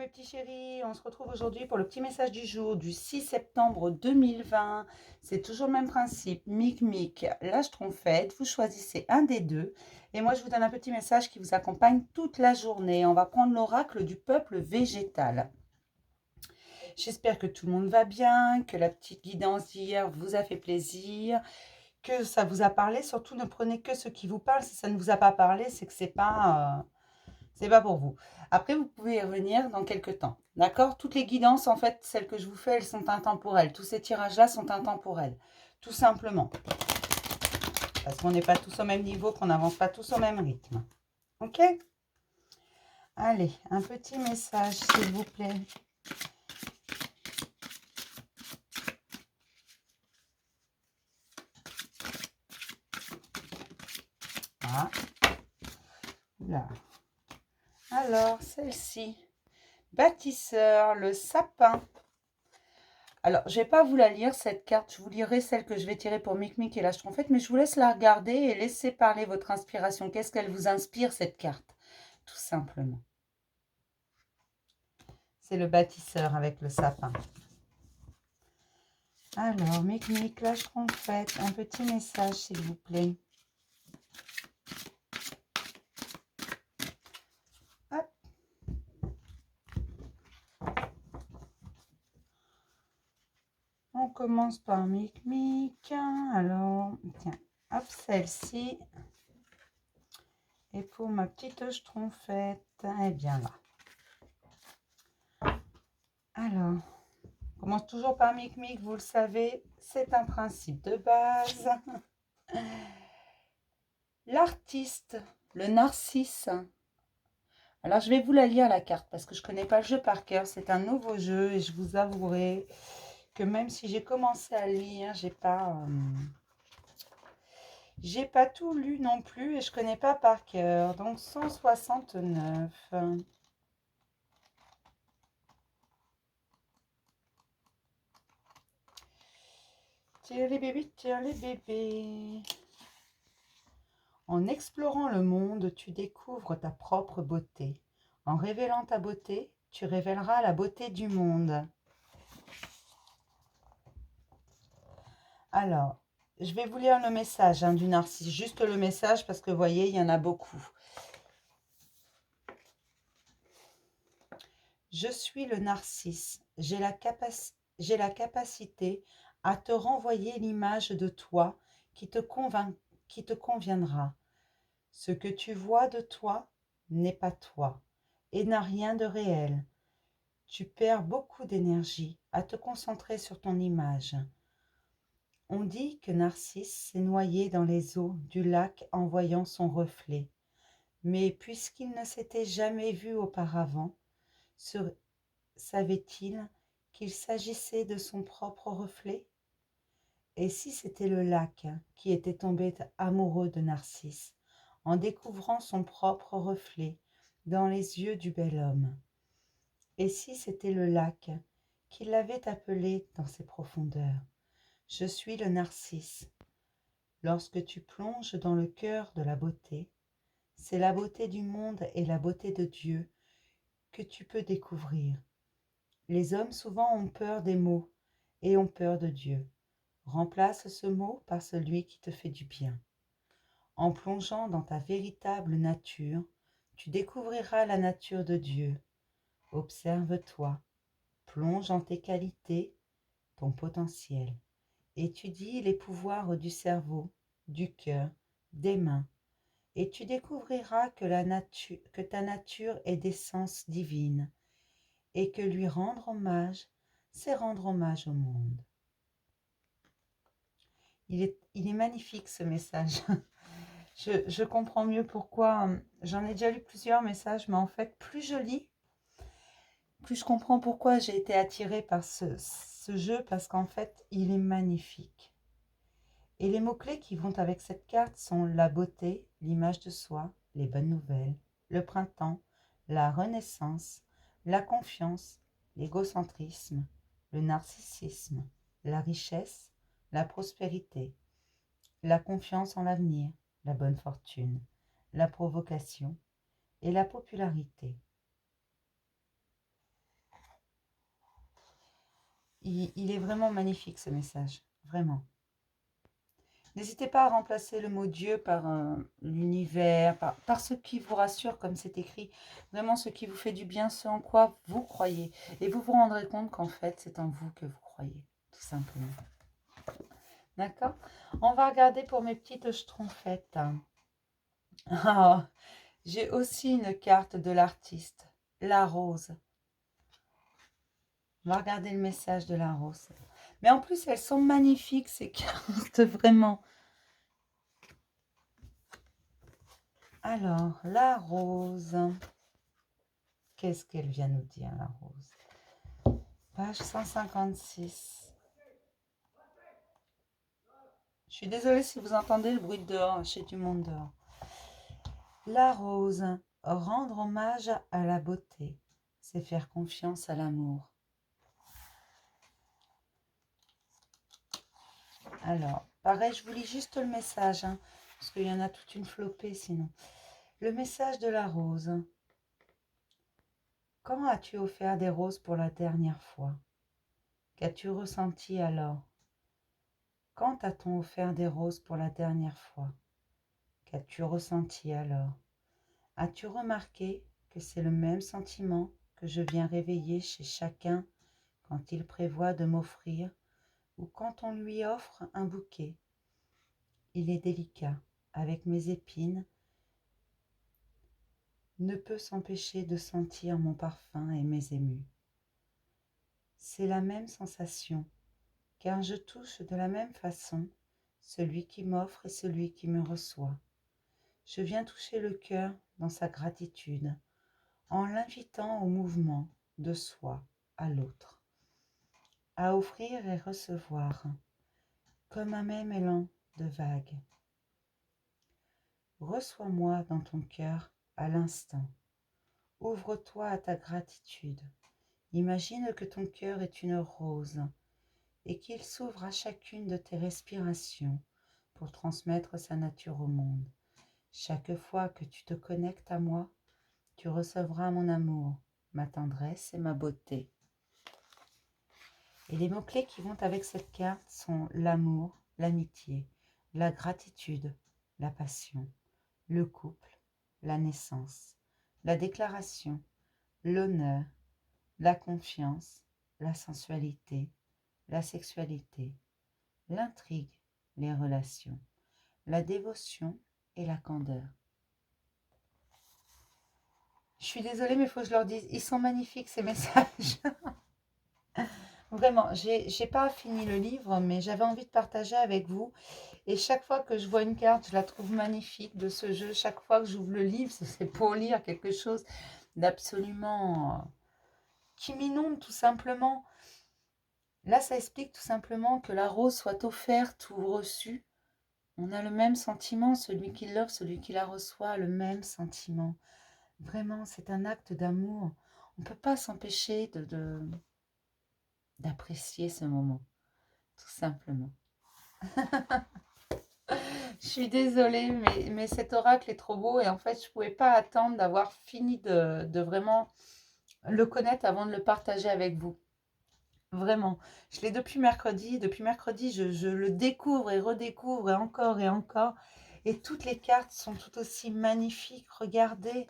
petits chéris, on se retrouve aujourd'hui pour le petit message du jour du 6 septembre 2020. C'est toujours le même principe, mic, la schtroumpfette, vous choisissez un des deux. Et moi je vous donne un petit message qui vous accompagne toute la journée. On va prendre l'oracle du peuple végétal. J'espère que tout le monde va bien, que la petite guidance d'hier vous a fait plaisir, que ça vous a parlé. Surtout ne prenez que ce qui vous parle. Si ça ne vous a pas parlé, c'est que c'est pas pour vous. Après, vous pouvez y revenir dans quelques temps. D'accord? Toutes les guidances, en fait, celles que je vous fais, elles sont intemporelles. Tous ces tirages-là sont intemporels. Tout simplement. Parce qu'on n'est pas tous au même niveau, qu'on n'avance pas tous au même rythme. Ok? Allez, un petit message, s'il vous plaît. Ah. Là. Alors, celle-ci. Bâtisseur, le sapin. Alors, je ne vais pas vous la lire, cette carte. Je vous lirai celle que je vais tirer pour Mic et la schtroumpfette, mais je vous laisse la regarder et laisser parler votre inspiration. Qu'est-ce qu'elle vous inspire, cette carte? Tout simplement. C'est le bâtisseur avec le sapin. Alors, Mic, la schtroumpfette, un petit message, s'il vous plaît. Hop. On commence par Mic. Alors, tiens, hop, celle-ci. Et pour ma petite schtroumpfette, eh bien là. Alors, on commence toujours par Mic, vous le savez, c'est un principe de base. L'artiste, le narcisse. Alors, je vais vous la lire, la carte, parce que je ne connais pas le jeu par cœur. C'est un nouveau jeu et je vous avouerai que même si j'ai commencé à lire, j'ai pas tout lu non plus et je connais pas par cœur. Donc, 169. Tire les bébés, tire les bébés. En explorant le monde, tu découvres ta propre beauté. En révélant ta beauté, tu révéleras la beauté du monde. Alors, je vais vous lire le message du narcisse. Juste le message parce que vous voyez, il y en a beaucoup. Je suis le narcisse. J'ai la capacité à te renvoyer l'image de toi qui te conviendra. Ce que tu vois de toi n'est pas toi et n'a rien de réel. Tu perds beaucoup d'énergie à te concentrer sur ton image. On dit que Narcisse s'est noyé dans les eaux du lac en voyant son reflet. Mais puisqu'il ne s'était jamais vu auparavant, savait-il qu'il s'agissait de son propre reflet? Et si c'était le lac qui était tombé amoureux de Narcisse, en découvrant son propre reflet dans les yeux du bel homme? Et si c'était le lac qui l'avait appelé dans ses profondeurs? Je suis le narcisse. Lorsque tu plonges dans le cœur de la beauté, c'est la beauté du monde et la beauté de Dieu que tu peux découvrir. Les hommes souvent ont peur des mots et ont peur de Dieu. Remplace ce mot par celui qui te fait du bien. En plongeant dans ta véritable nature, tu découvriras la nature de Dieu. Observe-toi, plonge en tes qualités, ton potentiel. Étudie les pouvoirs du cerveau, du cœur, des mains, et tu découvriras que ta nature est d'essence divine, et que lui rendre hommage, c'est rendre hommage au monde. Il est magnifique ce message. Je comprends mieux pourquoi. J'en ai déjà lu plusieurs messages, mais en fait, plus je lis, plus je comprends pourquoi j'ai été attirée par ce jeu, parce qu'en fait, il est magnifique. Et les mots-clés qui vont avec cette carte sont la beauté, l'image de soi, les bonnes nouvelles, le printemps, la renaissance, la confiance, l'égocentrisme, le narcissisme, la richesse, la prospérité, la confiance en l'avenir, la bonne fortune, la provocation et la popularité. il est vraiment magnifique ce message, vraiment. N'hésitez pas à remplacer le mot Dieu par l'univers, par ce qui vous rassure, comme c'est écrit, vraiment ce qui vous fait du bien, ce en quoi vous croyez. Et vous vous rendrez compte qu'en fait, c'est en vous que vous croyez, tout simplement. D'accord? On va regarder pour mes petites schtroumpfettes. Ah, j'ai aussi une carte de l'artiste, la rose. On va regarder le message de la rose. Mais en plus, elles sont magnifiques, ces cartes, vraiment. Alors, la rose. Qu'est-ce qu'elle vient nous dire, la rose? Page 156. Je suis désolée si vous entendez le bruit de dehors, j'ai du monde dehors. La rose. Rendre hommage à la beauté, c'est faire confiance à l'amour. Alors, pareil, je vous lis juste le message, hein, parce qu'il y en a toute une flopée sinon. Le message de la rose. Quand as-tu offert des roses pour la dernière fois? Qu'as-tu ressenti alors? Quand a-t-on offert des roses pour la dernière fois? Qu'as-tu ressenti alors? As-tu remarqué que c'est le même sentiment que je viens réveiller chez chacun quand il prévoit de m'offrir ou quand on lui offre un bouquet? Il est délicat, avec mes épines, ne peut s'empêcher de sentir mon parfum et mes émus. C'est la même sensation, car je touche de la même façon celui qui m'offre et celui qui me reçoit. Je viens toucher le cœur dans sa gratitude, en l'invitant au mouvement de soi à l'autre, à offrir et recevoir, comme un même élan de vague. Reçois-moi dans ton cœur à l'instant. Ouvre-toi à ta gratitude. Imagine que ton cœur est une rose et qu'il s'ouvre à chacune de tes respirations pour transmettre sa nature au monde. Chaque fois que tu te connectes à moi, tu recevras mon amour, ma tendresse et ma beauté. Et les mots-clés qui vont avec cette carte sont l'amour, l'amitié, la gratitude, la passion, le couple, la naissance, la déclaration, l'honneur, la confiance, la sensualité, la sexualité, l'intrigue, les relations, la dévotion et la candeur. Je suis désolée, mais il faut que je leur dise, ils sont magnifiques ces messages. Vraiment, j'ai pas fini le livre, mais j'avais envie de partager avec vous. Et chaque fois que je vois une carte, je la trouve magnifique de ce jeu. Chaque fois que j'ouvre le livre, c'est pour lire quelque chose d'absolument qui m'inonde tout simplement. Là, ça explique tout simplement que la rose soit offerte ou reçue. On a le même sentiment, celui qui l'offre, celui qui la reçoit, le même sentiment. Vraiment, c'est un acte d'amour. On ne peut pas s'empêcher d'apprécier ce moment, tout simplement. Je suis désolée, mais cet oracle est trop beau et en fait, je ne pouvais pas attendre d'avoir fini de vraiment le connaître avant de le partager avec vous. Vraiment. Je l'ai depuis mercredi. Depuis mercredi, je le découvre et redécouvre et encore et encore. Et toutes les cartes sont tout aussi magnifiques. Regardez.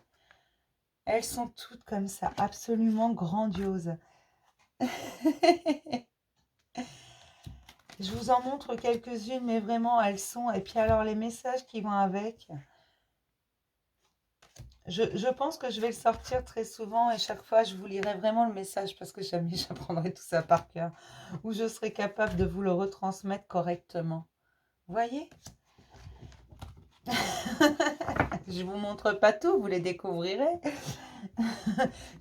Elles sont toutes comme ça, absolument grandioses. Je vous en montre quelques-unes, mais vraiment, elles sont... Et puis alors, les messages qui vont avec... Je pense que je vais le sortir très souvent et chaque fois, je vous lirai vraiment le message parce que jamais j'apprendrai tout ça par cœur. Ou je serai capable de vous le retransmettre correctement. Vous voyez? Je vous montre pas tout, vous les découvrirez.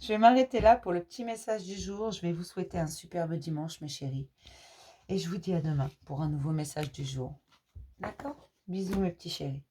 Je vais m'arrêter là pour le petit message du jour. Je vais vous souhaiter un superbe dimanche, mes chéris. Et je vous dis à demain pour un nouveau message du jour. D'accord? Bisous, mes petits chéris.